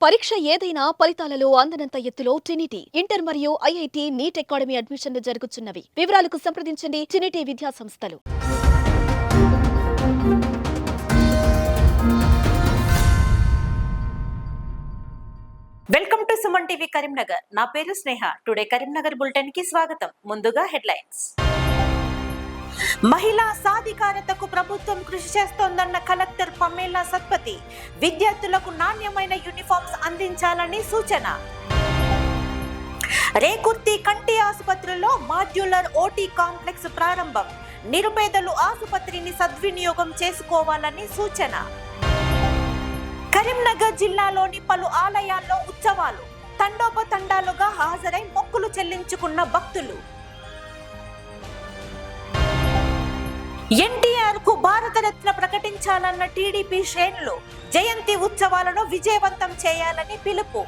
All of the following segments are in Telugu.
పరీక్ష ఏదైనా ఫలితాలలో అందనంత ఎత్తులో ట్రినిటీ ఇంటర్ మరియు ఐఐటి నీట్ అకాడమీ అడ్మిషన్లు జరుగుతున్నవి. వివరాలకు సంప్రదించండి ట్రినిటీ విద్యా సంస్థలు. Welcome to Suman TV Karimnagar. నా పేరు స్నేహ. టుడే కరీంనగర్ బులెటిన్ కి స్వాగతం. ముందుగా హెడ్లైన్స్. మహిళా సాధికారతకు ప్రభుత్వం కృషి చేస్తోందన్న కలెక్టర్ పమేలా సత్పతి. విద్యార్థులకు నాణ్యమైన యూనిఫామ్స్ అందించాలని సూచన. రేకుర్తి కంటి ఆసుపత్రిలో మాడ్యులర్ ఓటీ కాంప్లెక్స్ ప్రారంభం. నిరుపేదలు ఆసుపత్రిని సద్వినియోగం చేసుకోవాలని సూచన. కరీంనగర్ జిల్లాలోని పలు ఆలయాల్లో ఉత్సవాలు. తండోపతండాలుగా హాజరై మొక్కులు చెల్లించుకున్న భక్తులు. ఎన్టీఆర్ కు భారతరత్న ప్రకటించాలన్న టీడీపీ శ్రేణులు. జయంతి ఉత్సవాలను విజయవంతం చేయాలని పిలుపు.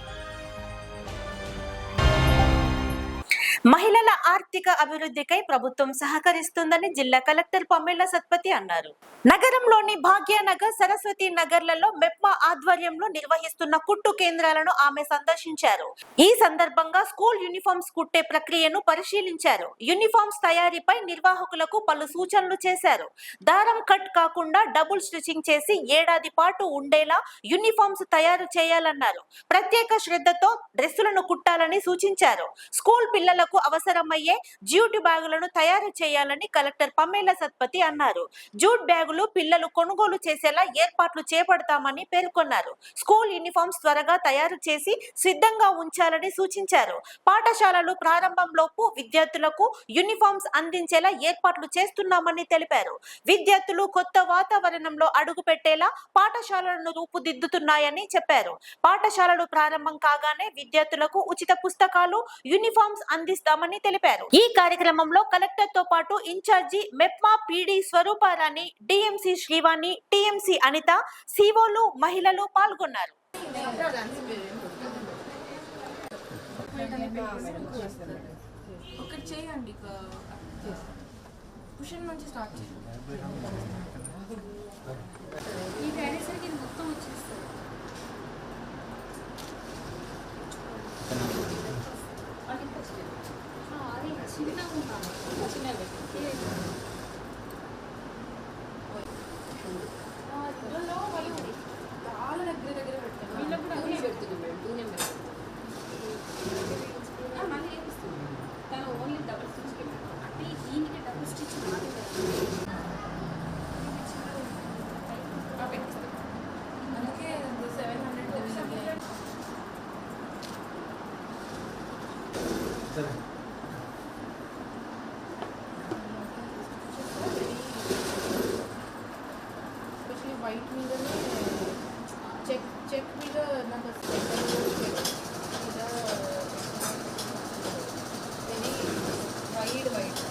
మహిళల ఆర్థిక అభివృద్ధికై ప్రభుత్వం సహకరిస్తుందని జిల్లా కలెక్టర్ పమేలా సత్పతి అన్నారు. నగరంలోని భాగ్యనగర్, సరస్వతి నగర్లలో మెప్మా ఆధ్వర్యంలో నిర్వహిస్తున్న కుట్టు కేంద్రాలను ఆమె సందర్శించారు. ఈ సందర్భంగా స్కూల్ యూనిఫామ్స్ కుట్టే ప్రక్రియను పరిశీలించారు. యూనిఫామ్స్ తయారీపై నిర్వాహకులకు పలు సూచనలు చేశారు. దారం కట్ కాకుండా డబుల్ స్టిచింగ్ చేసి ఏడాది పాటు ఉండేలా యూనిఫామ్స్ తయారు చేయాలన్నారు. ప్రత్యేక శ్రద్ధతో డ్రెస్సులను కుట్టాలని సూచించారు. స్కూల్ పిల్లలకు అవసరమయ్యే జూట్ బ్యాగులను తయారు చేయాలని కలెక్టర్ పమేలా సత్పతి అన్నారు. జూట్ బ్యాగులు పిల్లలు కొనుగోలు చేసేలా ఏర్పాట్లు చేపడతామని పేర్కొన్నారు. స్కూల్ యూనిఫామ్స్ త్వరగా తయారు చేసి సిద్ధంగా ఉంచాలని సూచించారు. పాఠశాలలు ప్రారంభంలోపు విద్యార్థులకు యూనిఫామ్స్ అందించేలా ఏర్పాట్లు చేస్తున్నామని తెలిపారు. విద్యార్థులు కొత్త వాతావరణంలో అడుగు పెట్టేలా పాఠశాలలను రూపుదిద్దుతున్నాయని చెప్పారు. పాఠశాలలు ప్రారంభం కాగానే విద్యార్థులకు ఉచిత పుస్తకాలు, యూనిఫామ్స్ అందిస్తామని తెలిపారు. ఈ కార్యక్రమంలో కలెక్టర్ తో పాటు incharge MEPMA PD Swarooparani, DMC Srivani, TMC Anitha, సిఓలు, మహిళలు పాల్గొన్నారు. వైట్ మీదనే చెక్ మీద నాకు వెరీ వైట్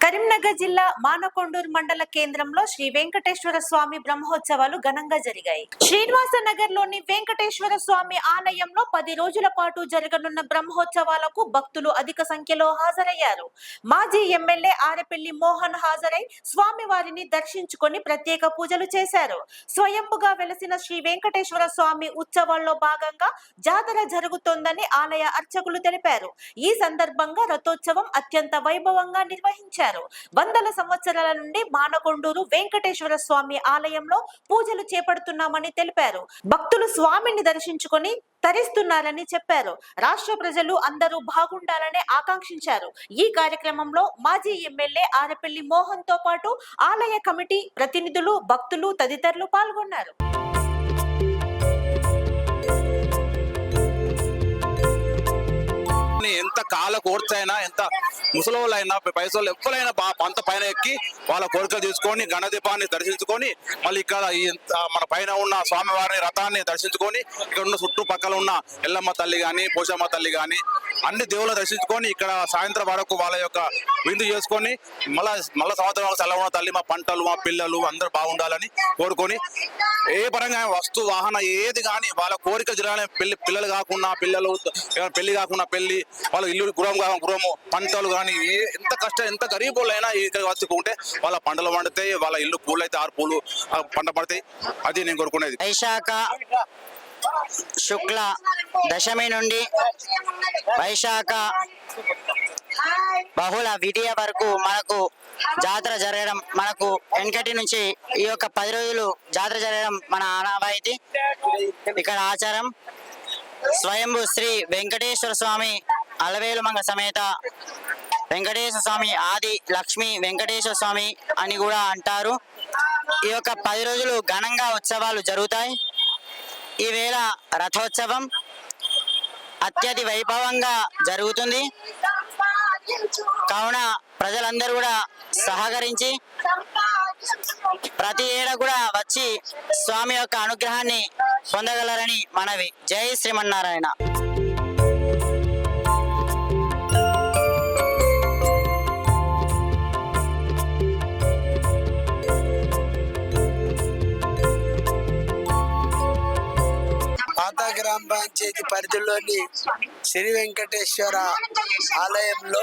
కరీంనగర్ జిల్లా మానకొండూరు మండల కేంద్రంలో శ్రీ వెంకటేశ్వర స్వామి బ్రహ్మోత్సవాలు ఘనంగా జరిగాయి. శ్రీనివాస నగర్ లోని వెంకటేశ్వర స్వామి ఆలయంలో 10 రోజుల పాటు జరగనున్న బ్రహ్మోత్సవాలకు భక్తులు అధిక సంఖ్యలో హాజరయ్యారు. మాజీ ఎమ్మెల్యే ఆరెపల్లి మోహన్ హాజరై స్వామివారిని దర్శించుకొని ప్రత్యేక పూజలు చేశారు. స్వయంభుగా వెలసిన శ్రీ వెంకటేశ్వర స్వామి ఉత్సవాల్లో భాగంగా జాతర జరుగుతోందని ఆలయ అర్చకులు తెలిపారు. ఈ సందర్భంగా రథోత్సవం అత్యంత వైభవంగా నిర్వహించారు. వందల సంవత్సరాల నుండి మానకొండూరు వెంకటేశ్వర స్వామి ఆలయంలో పూజలు చేపడుతున్నామని తెలిపారు. భక్తులు స్వామిని దర్శించుకొని తరిస్తున్నారని చెప్పారు. రాష్ట్ర ప్రజలు అందరూ బాగుండాలని ఆకాంక్షించారు. ఈ కార్యక్రమంలో మాజీ ఎమ్మెల్యే ఆరెపల్లి మోహన్ తో పాటు ఆలయ కమిటీ ప్రతినిధులు, భక్తులు తదితరులు పాల్గొన్నారు. ఎంత కాల కోర్చైనా, ఎంత ముసలోళ్ళైనా, పైసలు ఎవ్వరైనా పంత పైన ఎక్కి వాళ్ళ కోరికలు తీసుకొని గణదీపాన్ని దర్శించుకొని మళ్ళీ ఇక్కడ మన పైన ఉన్న స్వామివారిని రథాన్ని దర్శించుకొని ఇక్కడ ఉన్న చుట్టుపక్కల ఉన్న ఎల్లమ్మ తల్లి గాని, పోషమ్మ తల్లి గాని అన్ని దేవుళ్ళని దర్శించుకొని ఇక్కడ సాయంత్రం వరకు వాళ్ళ యొక్క విందు చేసుకొని మళ్ళా సంవత్సరం సెలవున తల్లి మా పంటలు, మా పిల్లలు అందరూ బాగుండాలని కోరుకొని ఏ పరంగా వస్తు వాహన ఏది కానీ వాళ్ళ కోరిక జరగాలని, పిల్లలు కాకుండా పిల్లలు, పెళ్లి కాకుండా పెళ్లి, వాళ్ళ ఇల్లు గృహము పంటలు కానీ ఎంత కష్టం ఎంత గరీబ్ వాళ్ళైనా ఇక్కడ వచ్చుకుంటే వాళ్ళ పంటలు పండుతాయి, వాళ్ళ ఇల్లు పూలు అయితే 6 పూలు పంట పడతాయి. అది నేను కోరుకునేది. వైశాఖ శుక్ల దశమి నుండి వైశాఖ బహుళ విడియ వరకు మనకు జాతర జరగడం, మనకు వెనకటి నుంచి ఈ యొక్క 10 రోజులు జాతర జరగడం మన ఆనవాయితీ, ఇక్కడ ఆచారం. స్వయంభూ శ్రీ వెంకటేశ్వర స్వామి అలవేలుమంగ సమేత వెంకటేశ్వర స్వామి ఆది లక్ష్మీ వెంకటేశ్వర స్వామి అని కూడా అంటారు. ఈ యొక్క 10 రోజులు ఘనంగా ఉత్సవాలు జరుగుతాయి. ఈవేళ రథోత్సవం అత్యధి వైభవంగా జరుగుతుంది. కావున ప్రజలందరూ కూడా సహకరించి ప్రతి ఏడా కూడా వచ్చి స్వామి యొక్క అనుగ్రహాన్ని పొందగలరని మనవి. జై శ్రీమన్నారాయణ. పాత గ్రామ పంచాయతీ పరిధిలోని శ్రీ వెంకటేశ్వర ఆలయంలో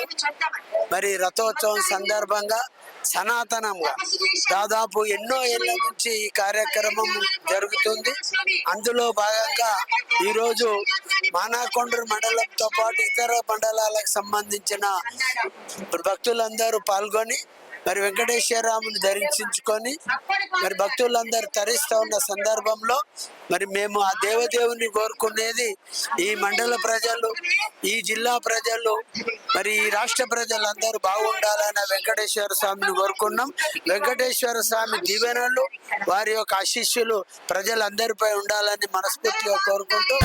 మరి రథోత్సవం సందర్భంగా సనాతనంగా దాదాపు ఎన్నో ఏళ్ల నుంచి ఈ కార్యక్రమం జరుగుతుంది. అందులో భాగంగా ఈరోజు మానాకొండూరు మండలంతో పాటు ఇతర మండలాలకు సంబంధించిన భక్తులందరూ పాల్గొని మరి వెంకటేశ్వరరాముని దర్శించుకొని మరి భక్తులందరూ తరిస్తూ ఉన్న సందర్భంలో మరి మేము ఆ దేవదేవుని కోరుకునేది ఈ మండల ప్రజలు, ఈ జిల్లా ప్రజలు, మరి ఈ రాష్ట్ర ప్రజలందరూ బాగుండాలని వెంకటేశ్వర స్వామిని కోరుకున్నాం. వెంకటేశ్వర స్వామి దీవెనలు, వారి యొక్క ఆశీస్సులు ప్రజలందరిపై ఉండాలని మనస్ఫూర్తిగా కోరుకుంటూ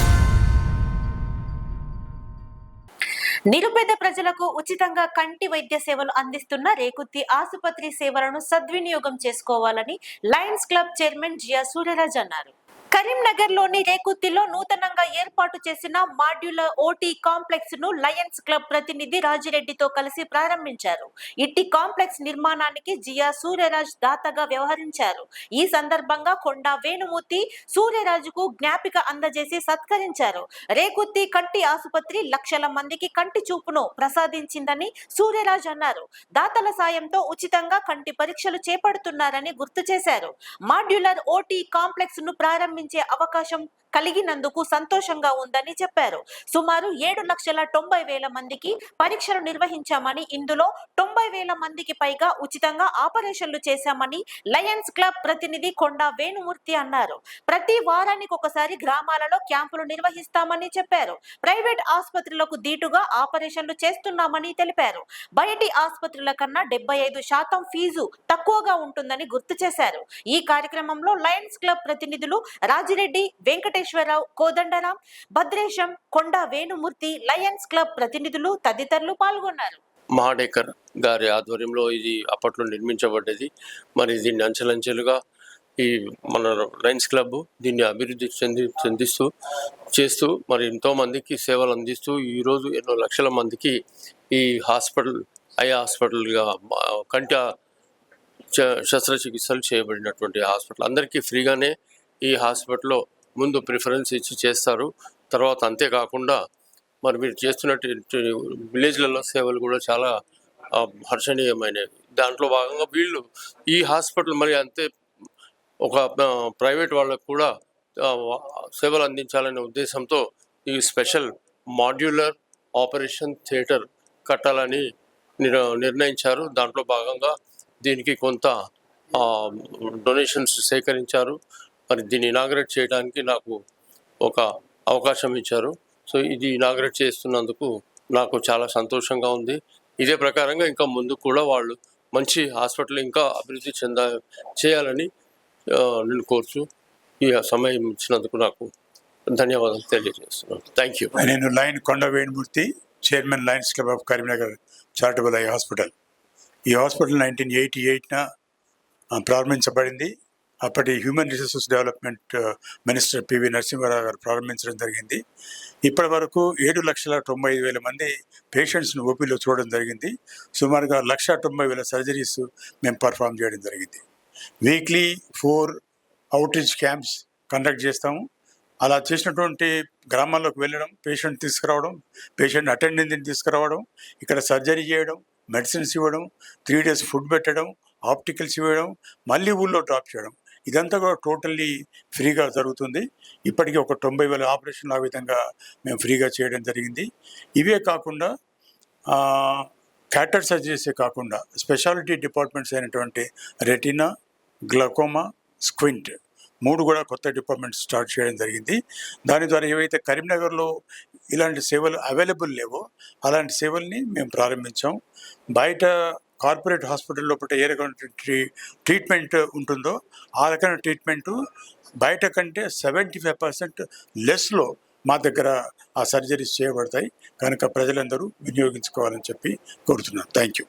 నిరుపేద ప్రజలకు ఉచితంగా కంటి వైద్య సేవలు అందిస్తున్న రేకుత్తి ఆసుపత్రి సేవలను సద్వినియోగం చేసుకోవాలని lions club chairman Jiya Suryaraj అన్నారు. కరీంనగర్ లోని రేకుత్తిలో నూతనంగా ఏర్పాటు చేసిన మాడ్యులర్ ఓటీ కాంప్లెక్స్ ను లయన్స్ క్లబ్ ప్రతినిధి రాజిరెడ్డితో కలిసి ప్రారంభించారు. ఇట్టి కాంప్లెక్స్ నిర్మాణానికి జియా సూర్యరాజ్ దాతగా వ్యవహరించారు. ఈ సందర్భంగా కొండా వేణుమూర్తి సూర్యరాజుకు జ్ఞాపిక అందజేసి సత్కరించారు. రేకుత్తి కంటి ఆసుపత్రి లక్షల మందికి కంటి చూపును ప్రసాదించిందని సూర్యరాజ్ అన్నారు. దాతల సాయంతో ఉచితంగా కంటి పరీక్షలు చేపడుతున్నారని గుర్తు చేశారు. మాడ్యులర్ ఓటీ కాంప్లెక్స్ ను ప్రారంభించే అవకాశం కలిగినందుకు సంతోషంగా ఉందని చెప్పారు. సుమారు 7,90,000 మందికి పరీక్షలు నిర్వహించామని, ఇందులో 90,000 మందికి పైగా ఉచితంగా ఆపరేషన్లు చేశామని లయన్స్ క్లబ్ ప్రతినిధి కొండా వేణుమూర్తి అన్నారు. ప్రతి వారానికి ఒకసారి గ్రామాలలో క్యాంపులు నిర్వహిస్తామని చెప్పారు. ప్రైవేట్ ఆసుపత్రులకు దీటుగా ఆపరేషన్లు చేస్తున్నామని తెలిపారు. బయటి ఆసుపత్రుల కన్నా 75% ఫీజు తక్కువగా ఉంటుందని గుర్తు చేశారు. ఈ కార్యక్రమంలో లయన్స్ క్లబ్ ప్రతినిధులు రాజిరెడ్డి, వెంకటేశ్వరరావు, కోదండరాం, భద్రేశం, కొండా వేణుమూర్తి, లయన్స్ క్లబ్ ప్రతినిధులు తదితరులు పాల్గొన్నారు. మహాడేకర్ గారి ఆధ్వర్యంలో ఇది అప్పట్లో నిర్మించబడ్డది. మరి దీన్ని అంచెలంచెలుగా ఈ మన లయన్స్ క్లబ్ దీన్ని అభివృద్ధి చెందిస్తూ చేస్తూ మరి ఎంతో మందికి సేవలు అందిస్తూ ఈరోజు ఎన్నో లక్షల మందికి ఈ హాస్పిటల్ హాస్పిటల్గా కంటి శస్త్రచికిత్సలు చేయబడినటువంటి హాస్పిటల్. అందరికీ ఫ్రీగానే ఈ హాస్పిటల్లో ముందు ప్రిఫరెన్స్ ఇచ్చి చేస్తారు. తర్వాత అంతేకాకుండా మరి మీరు చేస్తున్నట్టు విలేజ్లలో సేవలు కూడా చాలా హర్షణీయమైనవి. దాంట్లో భాగంగా వీళ్ళు ఈ హాస్పిటల్ మరి అంతే ఒక ప్రైవేట్ వాళ్ళకు కూడా సేవలు అందించాలనే ఉద్దేశంతో ఈ స్పెషల్ మాడ్యులర్ ఆపరేషన్ థియేటర్ కట్టాలని నిర్ణయించారు. దాంట్లో భాగంగా దీనికి కొంత డొనేషన్స్ సేకరించారు. మరి దీన్ని ఇనాగ్రేట్ చేయడానికి నాకు ఒక అవకాశం ఇచ్చారు. సో ఇది ఇనాగ్రేట్ చేస్తున్నందుకు నాకు చాలా సంతోషంగా ఉంది. ఇదే ప్రకారంగా ఇంకా ముందు కూడా వాళ్ళు మంచి హాస్పిటల్ ఇంకా అభివృద్ధి చేయాలని నేను కోరుచు ఈ సమయం ఇచ్చినందుకు నాకు ధన్యవాదాలు తెలియజేస్తున్నాను. Thank you. నేను lion Konda Venumurthy, chairman lions club of Karimnagar charitable eye hospital. ఈ హాస్పిటల్ 1988 ప్రారంభించబడింది. అప్పటి human resources development minister PV Narasimha Rao గారు ప్రారంభించడం జరిగింది. ఇప్పటి వరకు 7,95,000 మంది పేషెంట్స్ను ఓపీలో చూడడం జరిగింది. సుమారుగా 1,90,000 సర్జరీస్ మేము పర్ఫామ్ చేయడం జరిగింది. వీక్లీ 4 అవుట్రీచ్ క్యాంప్స్ కండక్ట్ చేస్తాము. అలా చేసినటువంటి గ్రామాల్లోకి వెళ్ళడం, పేషెంట్ తీసుకురావడం, పేషెంట్ అటెండెంట్ని తీసుకురావడం, ఇక్కడ సర్జరీ చేయడం, మెడిసిన్స్ ఇవ్వడం, 3 days ఫుడ్ పెట్టడం, ఆప్టికల్స్ ఇవ్వడం, మళ్ళీ ఊళ్ళో డ్రాప్ చేయడం, ఇదంతా కూడా టోటల్లీ ఫ్రీగా జరుగుతుంది. ఇప్పటికీ ఒక 90,000 ఆపరేషన్లు ఆ విధంగా మేము ఫ్రీగా చేయడం జరిగింది. ఇవే కాకుండా క్యాటర్ సర్జరీసే కాకుండా స్పెషాలిటీ డిపార్ట్మెంట్స్ అయినటువంటి రెటినా, గ్లకోమా, స్క్వింట్ 3 కూడా కొత్త డిపార్ట్మెంట్స్ స్టార్ట్ చేయడం జరిగింది. దాని ద్వారా ఏవైతే కరీంనగర్లో ఇలాంటి సేవలు అవైలబుల్ లేవో అలాంటి సేవల్ని మేము ప్రారంభించాం. బయట కార్పొరేట్ హాస్పిటల్ లోపల ఏ రకమైన ట్రీట్మెంట్ ఉంటుందో ఆ రకమైన ట్రీట్మెంటు బయట కంటే 75% లెస్లో మా దగ్గర ఆ సర్జరీస్ చేయబడతాయి. కనుక ప్రజలందరూ వినియోగించుకోవాలని చెప్పి కోరుతున్నాను. Thank you.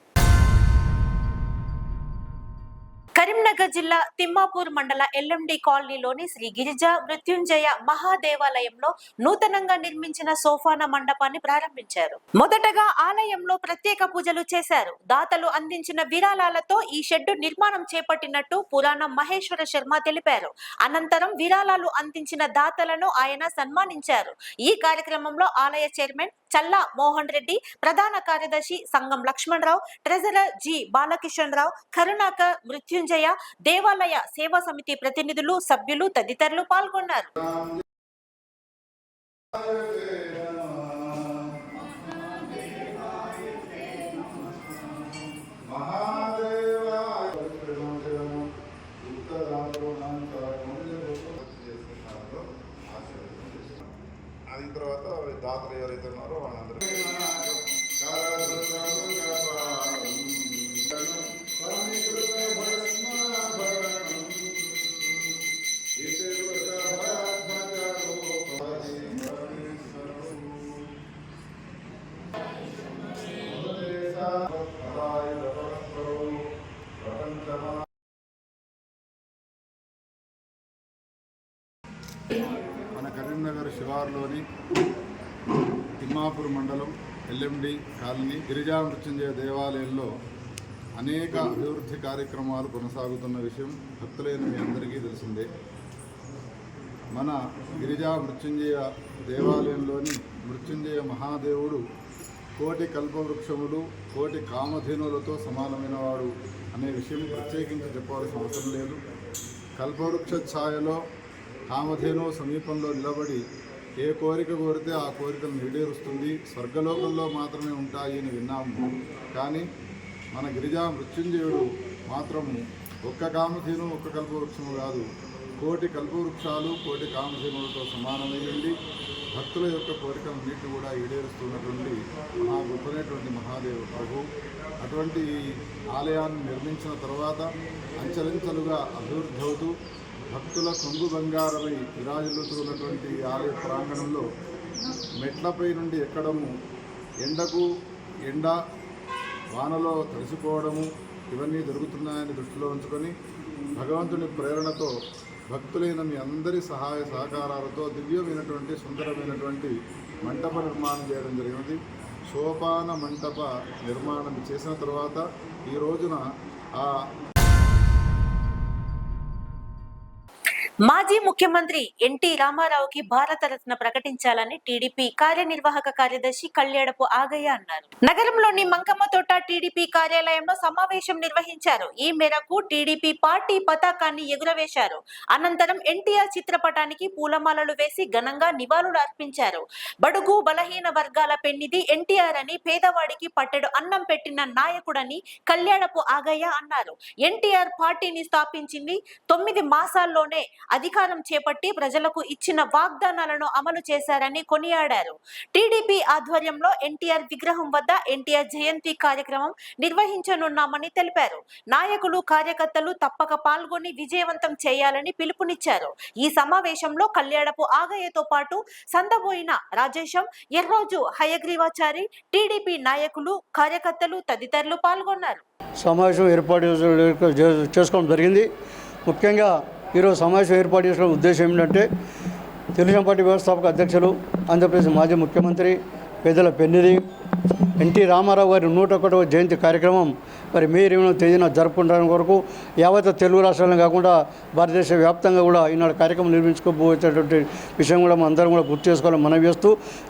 కరీంనగర్ జిల్లా తిమ్మాపూర్ మండల ఎల్ఎండి కాలనీలోని శ్రీ గిరిజా మృత్యుంజయ మహాదేవాలయంలో నూతనంగా నిర్మించిన సోఫాన మండపాన్ని ప్రారంభించారు. మొదటగా ఆలయంలో ప్రత్యేక పూజలు చేశారు. దాతలు అందించిన విరాళాలతో ఈ షెడ్డు నిర్మాణం చేపట్టినట్టు పురాణం మహేశ్వర శర్మ తెలిపారు. అనంతరం విరాళాలు అందించిన దాతలను ఆయన సన్మానించారు. ఈ కార్యక్రమంలో ఆలయ చైర్మన్ చల్లా మోహన్ రెడ్డి, ప్రధాన కార్యదర్శి సంగం లక్ష్మణరావు, ట్రెజరర్ జి బాలకిషన్ రావు, కరుణాకర్, మృత్యుంజయ, దేవాలయ సేవా సమితి ప్రతినిధులు, సభ్యులు తదితరులు పాల్గొన్నారు. అది తర్వాత దాతలు ఎవరైతే ఉన్నారో వాళ్ళందరూ మన కరీంనగర్ శివారులోని తిమ్మాపూర్ మండలం ఎల్ఎండి కాలనీ గిరిజా మృత్యుంజయ దేవాలయంలో అనేక అభివృద్ధి కార్యక్రమాలు కొనసాగుతున్న విషయం భక్తులైన మీ అందరికీ తెలిసిందే. మన గిరిజా మృత్యుంజయ దేవాలయంలోని మృత్యుంజయ మహాదేవుడు కోటి కల్పవృక్షములు, కోటి కామధేనులతో సమానమైన వాడు అనే విషయం ప్రత్యేకించి చెప్పాల్సిన అవసరం లేదు. కల్పవృక్ష ఛాయలో కామధేను సమీపంలో నిలబడి ఏ కోరిక కోరితే ఆ కోరికను నెరవేరుస్తుంది, స్వర్గలోకంలో మాత్రమే ఉంటాయి అని విన్నాము. కానీ మన గిరిజా మృత్యుంజయుడు మాత్రము ఒక్క కామధేను, ఒక్క కల్పవృక్షము కాదు, కోటి కల్పవృక్షాలు, కోటి కామధేనులతో సమానమైంది. భక్తుల యొక్క కోరికలన్నింటినీ కూడా ఈడేరుస్తున్నటువంటి మహా గొప్పనటువంటి మహాదేవ ప్రభు. అటువంటి ఆలయాన్ని నిర్మించిన తర్వాత అంచెలంచెలుగా అభివృద్ధి అవుతూ భక్తుల కొంగు బంగారమై విరాజిల్లుతున్నటువంటి ఆలయ ప్రాంగణంలో మెట్లపై నుండి ఎక్కడము, ఎండకు ఎండ, వానలో తడిసిపోవడము ఇవన్నీ జరుగుతున్నాయని దృష్టిలో ఉంచుకొని భగవంతుని ప్రేరణతో భక్తులైన మీ అందరి సహాయ సహకారాలతో దివ్యమైనటువంటి సుందరమైనటువంటి మంటప నిర్మాణం చేయడం జరిగినది. సోపాన మంటప నిర్మాణం చేసిన తర్వాత ఈ రోజున ఆ మాజీ ముఖ్యమంత్రి ఎన్టీ రామారావుకి భారతరత్న ప్రకటించాలని టీడీపీ కార్యనిర్వాహక కార్యదర్శి కళ్యాడపు ఆగయ్య అన్నారు. నగరంలోని మంకమ్మతోట టీడీపీ కార్యాలయంలో సమావేశం నిర్వహించారు. ఈ మేరకు టీడీపీ పార్టీ పతాకాన్ని ఎగురవేశారు. అనంతరం ఎన్టీఆర్ చిత్రపటానికి పూలమాలలు వేసి ఘనంగా నివాళులు అర్పించారు. బడుగు బలహీన వర్గాల పెన్నిది ఎన్టీఆర్ అని, పేదవాడికి పట్టెడు అన్నం పెట్టిన నాయకుడని కళ్యాడపు ఆగయ్య అన్నారు. ఎన్టీఆర్ పార్టీని స్థాపించింది 9 మాసాల్లోనే అధికారం చేపట్టి ప్రజలకు ఇచ్చిన వాగ్దానాలను అమలు చేశారని కొనియాడారు. టీడీపీ ఆధ్వర్యంలో ఎన్టీఆర్ విగ్రహం వద్ద ఎన్టీఆర్ జయంతి కార్యక్రమం నిర్వహించనున్నామని తెలిపారు. నాయకులు, కార్యకర్తలు తప్పక పాల్గొని విజయవంతం చేయాలని పిలుపునిచ్చారు. ఈ సమావేశంలో కళ్యాడపు ఆగయ్యతో పాటు సందబోయిన రాజేశం, ఎర్రోజు హయగ్రీవాచారి, టీడీపీ నాయకులు, కార్యకర్తలు తదితరులు పాల్గొన్నారు. సమావేశం ఏర్పాటు చేసుకోవడం జరిగింది. ముఖ్యంగా ఈరోజు సమావేశం ఏర్పాటు చేసిన ఉద్దేశం ఏంటంటే తెలుగుదేశం పార్టీ వ్యవస్థాపక అధ్యక్షులు, ఆంధ్రప్రదేశ్ మాజీ ముఖ్యమంత్రి పెద్దల పెన్నిది ఎన్టీ రామారావు గారి 101వ జయంతి కార్యక్రమం మరి మే 20వ తేదీన జరుపుకుంటానికి కొరకు యావత్ తెలుగు రాష్ట్రాలను కాకుండా భారతదేశ వ్యాప్తంగా కూడా ఈనాడు కార్యక్రమం నిర్మించుకోబోయేటటువంటి విషయం కూడా మనం అందరం కూడా గుర్తు చేసుకోవాలని మనవి చేస్తూ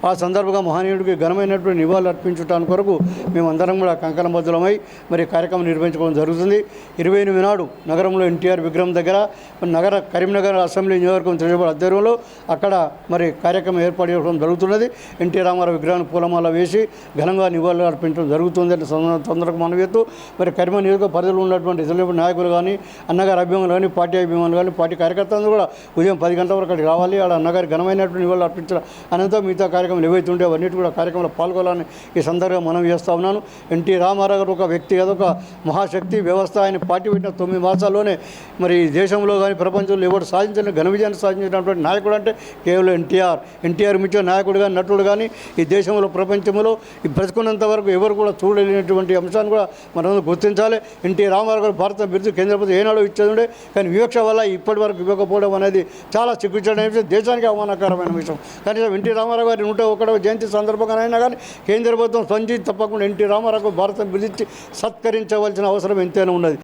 ఆ సందర్భంగా మహనీయుడికి ఘనమైనటువంటి నివాళులు అర్పించడానికి కొరకు మేమందరం కూడా కంకణబద్ధులమై మరి కార్యక్రమం నిర్వహించుకోవడం జరుగుతుంది. 28 నాడు నగరంలో ఎన్టీఆర్ విగ్రహం దగ్గర కరీంనగర్ అసెంబ్లీ నియోజకవర్గం తిరగబడి ఆధ్వర్యంలో అక్కడ మరి కార్యక్రమం ఏర్పాటు చేయడం జరుగుతున్నది. ఎన్టీ రామారావు విగ్రహాన్ని పూలమాల వేసి ఘనంగా నివాళులు అర్పించడం జరుగుతుంది అని తొందరగా మనవేస్తూ మరి కరీంనగర్ నియోజక పరిధిలో ఉన్నటువంటి ఇతర నాయకులు కానీ అన్నగారి అభిమానులు కానీ పార్టీ అభిమానులు కానీ పార్టీ కార్యకర్తలు కూడా ఉదయం 10 గంటల వరకు అక్కడికి రావాలి. ఆడ అన్నగారి ఘనమైనటువంటి నివాళులు అర్పించడం అనంతరం మిగతా కార్యక్రమాలు ఏవైతే ఉంటే అవన్నిటి కూడా కార్యక్రమంలో పాల్గొనాలని ఈ సందర్భంగా మనం చేస్తూ ఉన్నాను. ఎన్టీ రామారావు గారు ఒక వ్యక్తి కాదు, ఒక మహాశక్తి వ్యవస్థ. ఆయన పార్టీ పెట్టిన 9 మాసాల్లోనే మరి దేశంలో కానీ ప్రపంచంలో ఎవరు సాధించిన ఘన విజయాన్ని సాధించినటువంటి నాయకుడు అంటే కేవలం ఎన్టీఆర్ మించిన నాయకుడు కానీ నటుడు కానీ ఈ దేశంలో ప్రపంచంలో ఈ బ్రతుకున్నంత వరకు ఎవరు కూడా చూడలేనటువంటి అంశాన్ని కూడా మనం గుర్తించాలి. ఎన్టీ రామారావు గారు భారత బిరుదు కేంద్ర ప్రభుత్వం ఏనాడో ఇచ్చేది ఉండే, కానీ వివక్ష వల్ల ఇప్పటి వరకు ఇవ్వకపోవడం అనేది చాలా సిగ్గుచేటైన విషయం, దేశానికి అవమానకరమైన విషయం. కనీసం ఎన్టీ రామారావు గారి 101వ జయంతి సందర్భంగా అయినా కానీ కేంద్ర ప్రభుత్వం స్పందించి తప్పకుండా ఎన్టీ రామారావు భారత బిరుదిచ్చి సత్కరించవలసిన అవసరం ఎంతైనా ఉన్నది.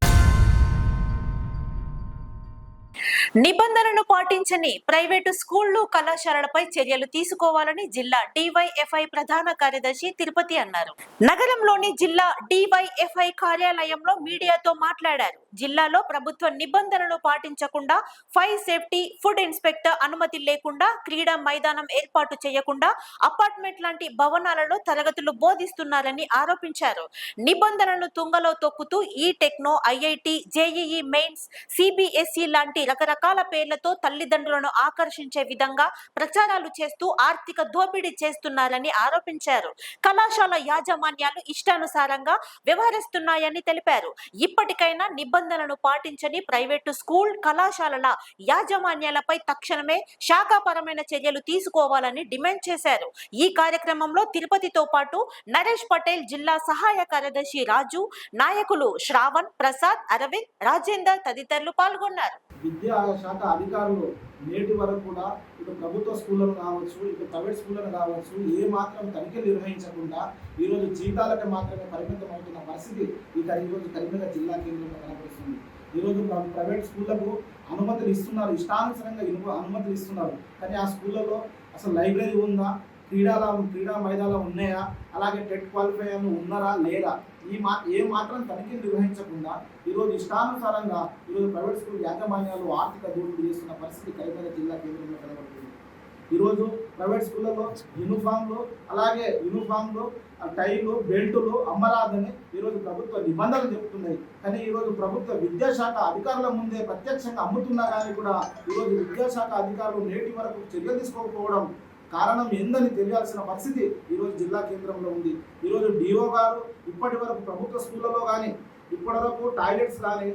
నిబంధనలను పాటించని ప్రైవేటు స్కూళ్లు కళాశాలలపై చర్యలు తీసుకోవాలని జిల్లా డివైఎఫ్ఐ ప్రధాన కార్యదర్శి తిరుపతి అన్నారు. నగరంలోని జిల్లా డివైఎఫ్ఐ కార్యాలయంలో మీడియాతో మాట్లాడారు. జిల్లాలో ప్రభుత్వ నిబంధనలు పాటించకుండా ఫైర్ సేఫ్టీ, ఫుడ్ ఇన్స్పెక్టర్ అనుమతి లేకుండా క్రీడా మైదానం ఏర్పాటు చేయకుండా అపార్ట్మెంట్ లాంటి భవనాలలో తరగతులు బోధిస్తున్నారని ఆరోపించారు. నిబంధనలను తుంగలో తొక్కుతూ ఈ techno, IIT, JEE mains, CBSE లాంటి రకరకాల పేర్లతో తల్లిదండ్రులను ఆకర్షించే విధంగా ప్రచారాలు చేస్తూ ఆర్థిక దోపిడీ చేస్తున్నారని ఆరోపించారు. కళాశాల యాజమాన్యాలు ఇష్టానుసారంగా వ్యవహరిస్తున్నాయని తెలిపారు. ఇప్పటికైనా నిబంధనలను పాటించని ప్రైవేటు స్కూల్, కళాశాలల యాజమాన్యాలపై తక్షణమే శాఖాపరమైన చర్యలు తీసుకోవాలని డిమాండ్ చేశారు. ఈ కార్యక్రమంలో తిరుపతితో పాటు నరేష్ పటేల్, జిల్లా సహాయ కార్యదర్శి రాజు, నాయకులు శ్రావణ్, ప్రసాద్, అరవింద్, రాజేందర్ తదితరులు పాల్గొన్నారు. విద్యా శాఖ అధికారులు నేటి వరకు కూడా ఇటు ప్రభుత్వ స్కూళ్ళను కావచ్చు, ఇటు ప్రైవేట్ స్కూళ్ళను కావచ్చు, ఏ మాత్రం తనిఖీలు నిర్వహించకుండా ఈరోజు జీతాలకు మాత్రమే పరిమితం అవుతున్న పరిస్థితి ఈరోజు కరీంనగర్ జిల్లా కేంద్రంలో కనబడుతుంది. ఈరోజు ప్రైవేట్ స్కూళ్లకు అనుమతులు ఇస్తున్నారు, ఇష్టానుసారంగా అనుమతులు ఇస్తున్నారు. కానీ ఆ స్కూళ్ళలో అసలు లైబ్రరీ ఉందా, క్రీడా మైదానాలు ఉన్నాయా, అలాగే టెట్ క్వాలిఫైయర్లు ఉన్నారా లేరా, ఏ మాత్రం తనిఖీలు నిర్వహించకుండా ఈరోజు ఇష్టానుసారంగా ఈరోజు ప్రైవేట్ స్కూల్ యాజమాన్యాలు ఆర్థిక దోపిడీ చేస్తున్న పరిస్థితి కరీంనగర్ జిల్లా కేంద్రంలో కనబడుతుంది. ఈరోజు ప్రైవేట్ స్కూళ్ళలో యూనిఫామ్లు, టైలు, బెల్టులు అమ్మరాదని ఈరోజు ప్రభుత్వ నిబంధనలు చెబుతున్నాయి. కానీ ఈరోజు ప్రభుత్వ విద్యాశాఖ అధికారుల ముందే ప్రత్యక్షంగా అమ్ముతున్నా కానీ కూడా ఈరోజు విద్యాశాఖ అధికారులు నేటి వరకు చర్యలు తీసుకోకపోవడం కారణం ఏందని తెలియాల్సిన పరిస్థితి ఈరోజు జిల్లా కేంద్రంలో ఉంది. ఈరోజు డిఓ గారు ఇప్పటి వరకు ప్రభుత్వ స్కూళ్ళలో కానీ ఇప్పటి వరకు టాయిలెట్స్ కానీ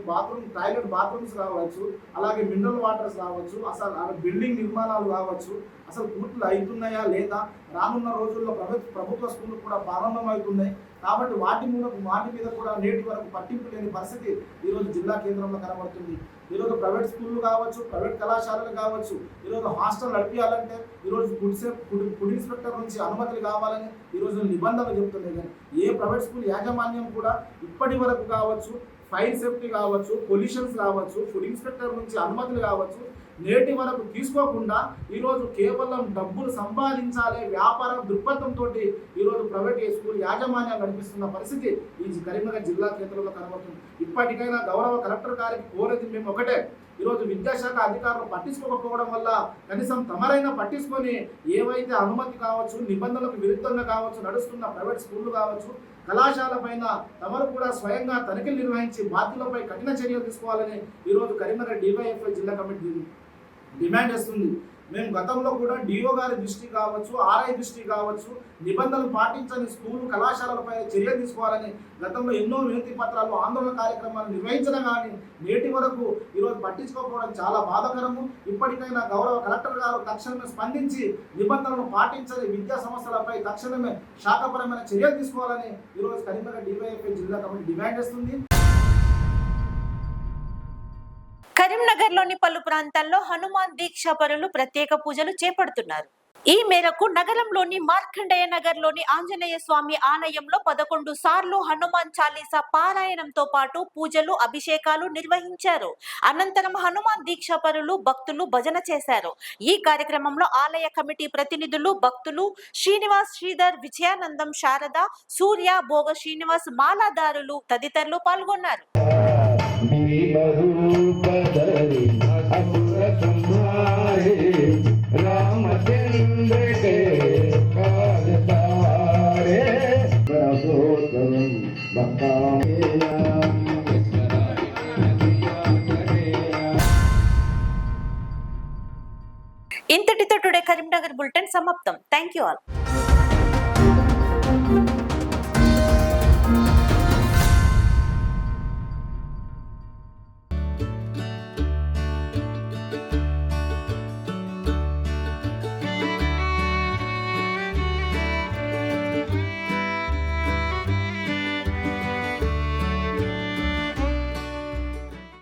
బాత్రూమ్స్ కావచ్చు, అలాగే మినరల్ వాటర్స్ కావచ్చు, అసలు బిల్డింగ్ నిర్మాణాలు కావచ్చు, అసలు పూర్తులు అవుతున్నాయా లేదా, రానున్న రోజుల్లో ప్రభుత్వ స్కూళ్ళు కూడా ప్రారంభమవుతున్నాయి. కాబట్టి వాటి మీద కూడా నేటి వరకు పట్టింపు లేని పరిస్థితి ఈరోజు జిల్లా కేంద్రంలో కనబడుతుంది. ఈరోజు ప్రైవేట్ స్కూళ్ళు కావచ్చు, ప్రైవేట్ కళాశాలలు కావచ్చు, ఈరోజు హాస్టల్ నడిపించాలంటే ఈరోజు ఫుడ్ ఇన్స్పెక్టర్ నుంచి అనుమతులు కావాలని ఈరోజు నిబంధనలు చెప్తున్నాయి. కానీ ఏ ప్రైవేట్ స్కూల్ యాజమాన్యం కూడా ఇప్పటి వరకు కావచ్చు, ఫైర్ సేఫ్టీ కావచ్చు, పొల్యూషన్స్ కావచ్చు, ఫుడ్ ఇన్స్పెక్టర్ నుంచి అనుమతులు కావచ్చు, నేటి వరకు తీసుకోకుండా ఈరోజు కేవలం డబ్బులు సంపాదించాలే వ్యాపార దృక్పథంతో ఈరోజు ప్రైవేట్ స్కూల్ యాజమాన్యాలు నడిపిస్తున్న పరిస్థితి ఈ కరీంనగర్ జిల్లా కేంద్రంలో కనబడుతుంది. ఇప్పటికైనా గౌరవ కలెక్టర్ గారికి కోరేది మేము ఒకటే, ఈరోజు విద్యాశాఖ అధికారులు పట్టించుకోకపోవడం వల్ల కనీసం తమరైనా పట్టించుకొని ఏవైతే అనుమతి కావచ్చు, నిబంధనలకు విరుద్ధంగా కావచ్చు నడుస్తున్న ప్రైవేట్ స్కూళ్ళు కావచ్చు, కళాశాల పైన తమరు కూడా స్వయంగా తనిఖీలు నిర్వహించి బాధ్యులపై కఠిన చర్యలు తీసుకోవాలని ఈరోజు కరీంనగర్ డివైఎఫ్ఐ జిల్లా కమిటీ డిమాండ్ చేస్తుంది. మేము గతంలో కూడా డిఓ గారి దృష్టి కావచ్చు, ఆర్ఐ దృష్టి కావచ్చు, నిబంధనలు పాటించని స్కూలు కళాశాలలపై చర్యలు తీసుకోవాలని గతంలో ఎన్నో వినతి పత్రాలు, ఆందోళన కార్యక్రమాలు నిర్వహించడం కానీ నేటి వరకు ఈరోజు పట్టించుకోకపోవడం చాలా బాధాకరము. ఇప్పటికైనా గౌరవ కలెక్టర్ గారు తక్షణమే స్పందించి నిబంధనలను పాటించని విద్యా సంస్థలపై తక్షణమే శాఖపరమైన చర్యలు తీసుకోవాలని ఈరోజు కరీంనగర్ డివైఎఫ్ఐ జిల్లా కమిటీ డిమాండ్ చేస్తుంది. కరీంనగర్లోని పలు ప్రాంతాల్లో హనుమాన్ దీక్ష పరులు ప్రత్యేక పూజలు చేపడుతున్నారు. ఈ మేరకు నగరంలోని మార్కండేయ నగర్ లోని ఆంజనేయ స్వామి ఆలయంలో 11 సార్లు హనుమాన్ చాలీసా పారాయణంతో పాటు పూజలు అభిషేకాలు నిర్వహించారు. అనంతరం హనుమాన్ దీక్షాపరులు భక్తులు భజన చేశారు. ఈ కార్యక్రమంలో ఆలయ కమిటీ ప్రతినిధులు, భక్తులు, శ్రీనివాస్, శ్రీధర్, విజయానందం, శారద, సూర్య, భోగ శ్రీనివాస్, మాలాదారులు తదితరులు పాల్గొన్నారు. ఇంతటితో టుడే కరీంనగర్ బులెటిన్ సమాప్తం. Thank you all.